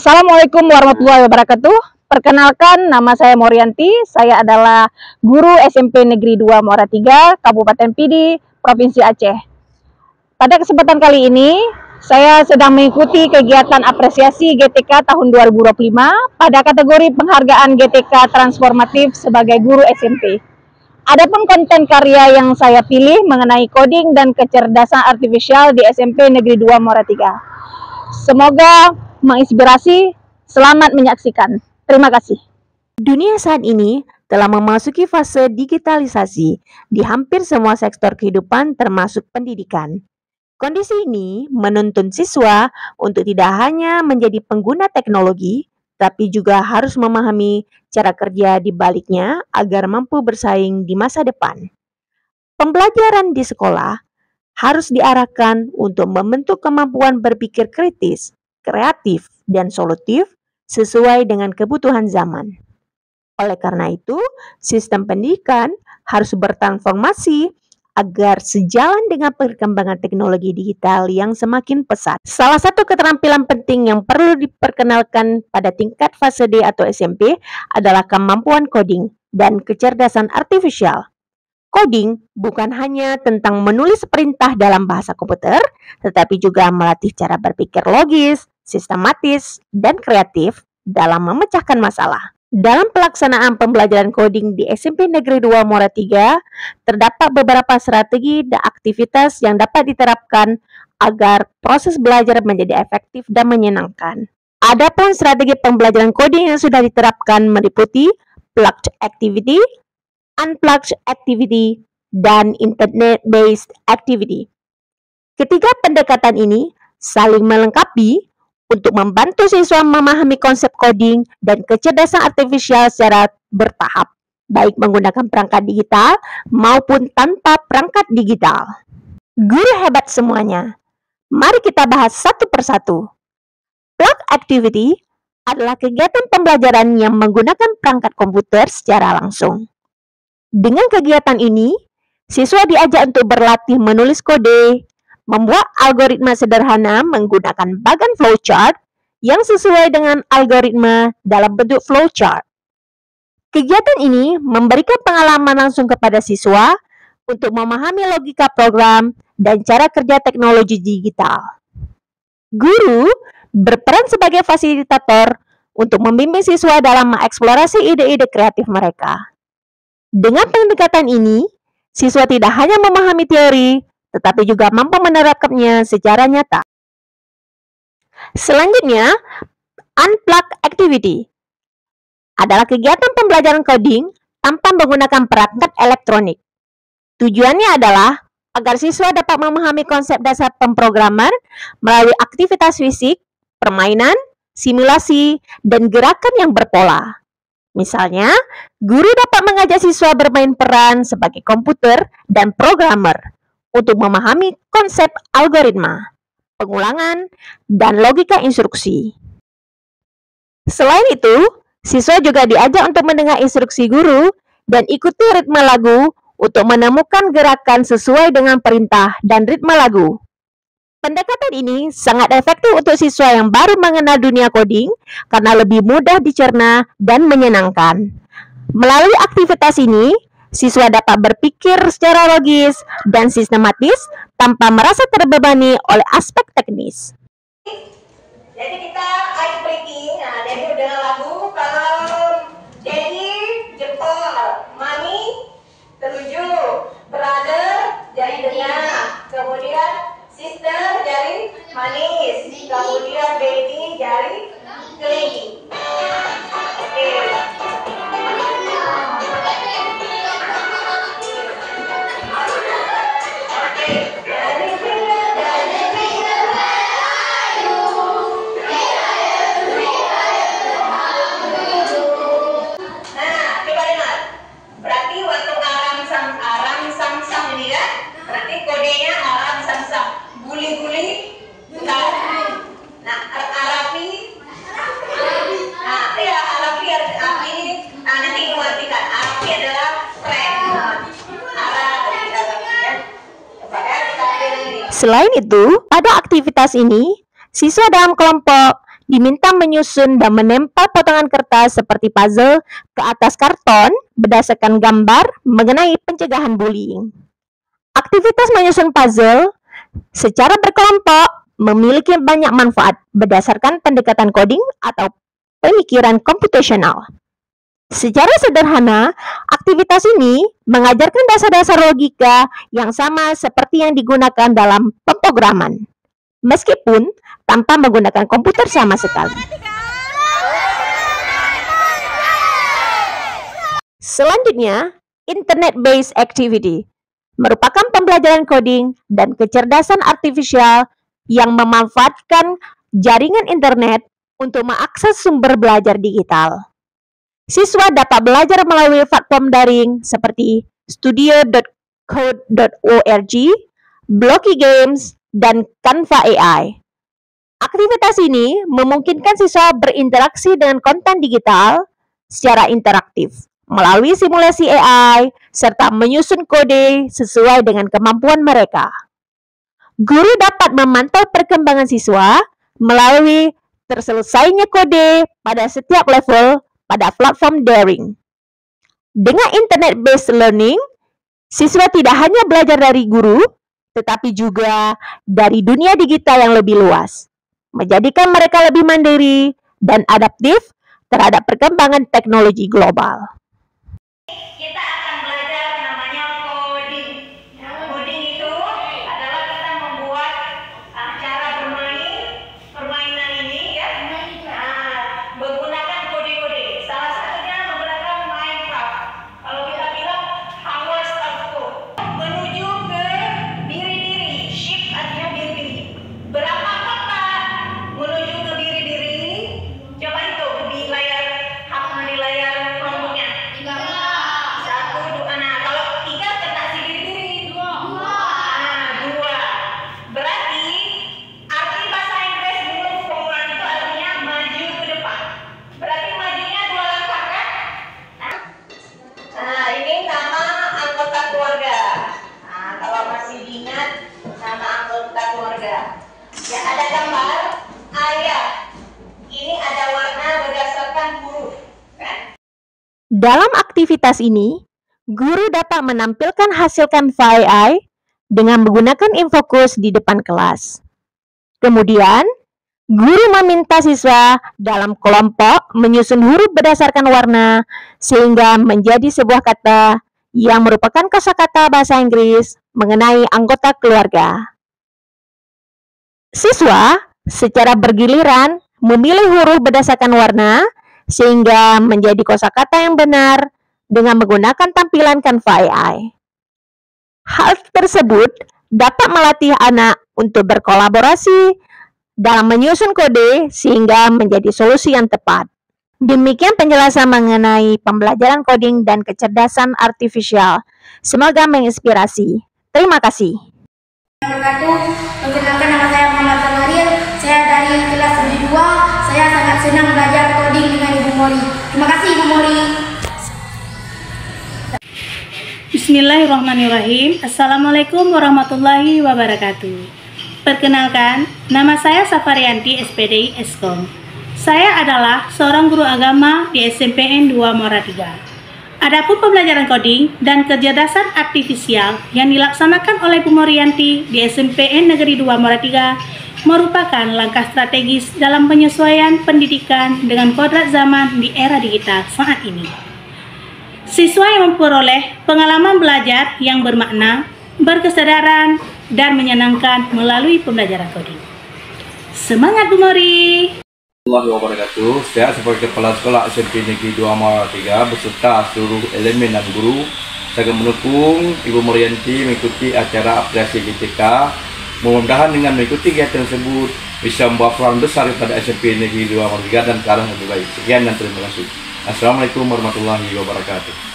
Assalamualaikum warahmatullahi wabarakatuh. Perkenalkan, nama saya Morianti. Saya adalah guru SMP Negeri 2 Muara 3, Kabupaten Pidi, Provinsi Aceh. Pada kesempatan kali ini, saya sedang mengikuti kegiatan apresiasi GTK tahun 2025 pada kategori penghargaan GTK transformatif sebagai guru SMP. Adapun konten karya yang saya pilih mengenai coding dan kecerdasan artifisial di SMP Negeri 2 Muara 3. Semoga menginspirasi. Selamat menyaksikan. Terima kasih. Dunia saat ini telah memasuki fase digitalisasi di hampir semua sektor kehidupan termasuk pendidikan. Kondisi ini menuntun siswa untuk tidak hanya menjadi pengguna teknologi, tapi juga harus memahami cara kerja di baliknya agar mampu bersaing di masa depan. Pembelajaran di sekolah harus diarahkan untuk membentuk kemampuan berpikir kritis, kreatif, dan solutif sesuai dengan kebutuhan zaman. Oleh karena itu, sistem pendidikan harus bertransformasi agar sejalan dengan perkembangan teknologi digital yang semakin pesat. Salah satu keterampilan penting yang perlu diperkenalkan pada tingkat fase D atau SMP adalah kemampuan coding dan kecerdasan artifisial. Coding bukan hanya tentang menulis perintah dalam bahasa komputer, tetapi juga melatih cara berpikir logis, sistematis, dan kreatif dalam memecahkan masalah. Dalam pelaksanaan pembelajaran coding di SMP Negeri 2 Muara 3, terdapat beberapa strategi dan aktivitas yang dapat diterapkan agar proses belajar menjadi efektif dan menyenangkan. Adapun strategi pembelajaran coding yang sudah diterapkan meliputi plugged activity, unplugged activity, dan internet-based activity. Ketiga pendekatan ini saling melengkapi untuk membantu siswa memahami konsep coding dan kecerdasan artifisial secara bertahap, baik menggunakan perangkat digital maupun tanpa perangkat digital. Guru hebat semuanya, mari kita bahas satu persatu. Plug activity adalah kegiatan pembelajaran yang menggunakan perangkat komputer secara langsung. Dengan kegiatan ini, siswa diajak untuk berlatih menulis kode, membuat algoritma sederhana menggunakan bagan flowchart yang sesuai dengan algoritma dalam bentuk flowchart. Kegiatan ini memberikan pengalaman langsung kepada siswa untuk memahami logika program dan cara kerja teknologi digital. Guru berperan sebagai fasilitator untuk membimbing siswa dalam mengeksplorasi ide-ide kreatif mereka. Dengan pendekatan ini, siswa tidak hanya memahami teori, tetapi juga mampu menerapkannya secara nyata. Selanjutnya, unplugged activity adalah kegiatan pembelajaran coding tanpa menggunakan perangkat elektronik. Tujuannya adalah agar siswa dapat memahami konsep dasar pemrograman melalui aktivitas fisik, permainan, simulasi, dan gerakan yang berpola. Misalnya, guru dapat mengajak siswa bermain peran sebagai komputer dan programmer untuk memahami konsep algoritma, pengulangan, dan logika instruksi. Selain itu, siswa juga diajak untuk mendengar instruksi guru dan ikuti ritme lagu untuk menemukan gerakan sesuai dengan perintah dan ritme lagu. Pendekatan ini sangat efektif untuk siswa yang baru mengenal dunia coding karena lebih mudah dicerna dan menyenangkan. Melalui aktivitas ini, siswa dapat berpikir secara logis dan sistematis tanpa merasa terbebani oleh aspek teknis. Jadi kita ice breaking, jadi dengan lagu kalau jadi jempol, mami, telunjuk, brother, jari tengah, kemudian sister jari manis, kemudian baby jari kelingking. Oke. Nah, coba dengar. Berarti waktu aram sam sam ini ya. Berarti kodenya aram sam sam. Guli-guli, nah, Arafi, nah, ya Arafi ini, nanti mengartikan Arafi adalah friend, Selain itu, pada aktivitas ini, siswa dalam kelompok diminta menyusun dan menempel potongan kertas seperti puzzle ke atas karton berdasarkan gambar mengenai pencegahan bullying. Aktivitas menyusun puzzle secara berkelompok memiliki banyak manfaat berdasarkan pendekatan coding atau pemikiran komputasional. Secara sederhana, aktivitas ini mengajarkan dasar-dasar logika yang sama seperti yang digunakan dalam pemrograman, meskipun tanpa menggunakan komputer sama sekali. Selanjutnya, Internet-Based Activity merupakan pembelajaran coding dan kecerdasan artifisial yang memanfaatkan jaringan internet untuk mengakses sumber belajar digital. Siswa dapat belajar melalui platform daring seperti studio.code.org, Blocky Games, dan Canva AI. Aktivitas ini memungkinkan siswa berinteraksi dengan konten digital secara interaktif melalui simulasi AI serta menyusun kode sesuai dengan kemampuan mereka. Guru dapat memantau perkembangan siswa melalui terselesainya kode pada setiap level pada platform daring. Dengan internet-based learning, siswa tidak hanya belajar dari guru, tetapi juga dari dunia digital yang lebih luas, menjadikan mereka lebih mandiri dan adaptif terhadap perkembangan teknologi global. Kita akan belajar namanya coding. Coding itu adalah kita membuat cara bermain permainan ini ya. Menggunakan kode-kode. Salah satunya menggunakan Minecraft. Kalau kita bilang Hours of Code. Menuju ke diri-diri. Shift artinya diri-diri. Berapa kata menuju ke diri-diri? Coba itu di layar Chromebooknya. 1, 2. Nah, kalau 3 kena si diri-diri. 2. Berarti arti bahasa Inggris move forward itu artinya maju ke depan. Berarti majunya 2 langkah kan? Nah, ini nama anggota keluarga. Nah, kalau masih diingat nama anggota keluarga. Ya, ada gambar ayah. Ini ada warna berdasarkan huruf, kan? Dalam aktivitas ini, guru dapat menampilkan hasil Canva AI dengan menggunakan infokus di depan kelas. Kemudian, guru meminta siswa dalam kelompok menyusun huruf berdasarkan warna sehingga menjadi sebuah kata yang merupakan kosakata bahasa Inggris mengenai anggota keluarga. Siswa secara bergiliran memilih huruf berdasarkan warna sehingga menjadi kosakata yang benar dengan menggunakan tampilan Canva AI. Hal tersebut dapat melatih anak untuk berkolaborasi dalam menyusun kode sehingga menjadi solusi yang tepat. Demikian penjelasan mengenai pembelajaran coding dan kecerdasan artifisial. Semoga menginspirasi. Terima kasih. Perkenalkan, nama saya Muhammad Tanaril. Saya dari kelas 2. Saya sangat senang belajar coding dengan Ibu Mori. Terima kasih Ibu Mori. Bismillahirrahmanirrahim. Assalamualaikum warahmatullahi wabarakatuh. Perkenalkan, nama saya Safarianti, SPDI Eskom. Saya adalah seorang guru agama di SMPN 2 Muara 3. Adapun pembelajaran coding dan kecerdasan artifisial yang dilaksanakan oleh Bu Morianti di SMPN Negeri 2 Muara 3 merupakan langkah strategis dalam penyesuaian pendidikan dengan kodrat zaman di era digital saat ini. Siswa yang memperoleh pengalaman belajar yang bermakna, berkesadaran, dan menyenangkan melalui pembelajaran coding. Semangat Bu Mori! Wabarakatuh. Saya sebagai kepala sekolah SMP Negeri 2 Muara 3 beserta seluruh elemen dan guru saya mendukung Ibu Morianti mengikuti acara apresiasi GTK. Mudah-mudahan dengan mengikuti kegiatan tersebut bisa membawa peran besar kepada SMP Negeri 2 Muara 3 dan ke arah yang lebih baik. Sekian dan terima kasih. Assalamualaikum warahmatullahi wabarakatuh.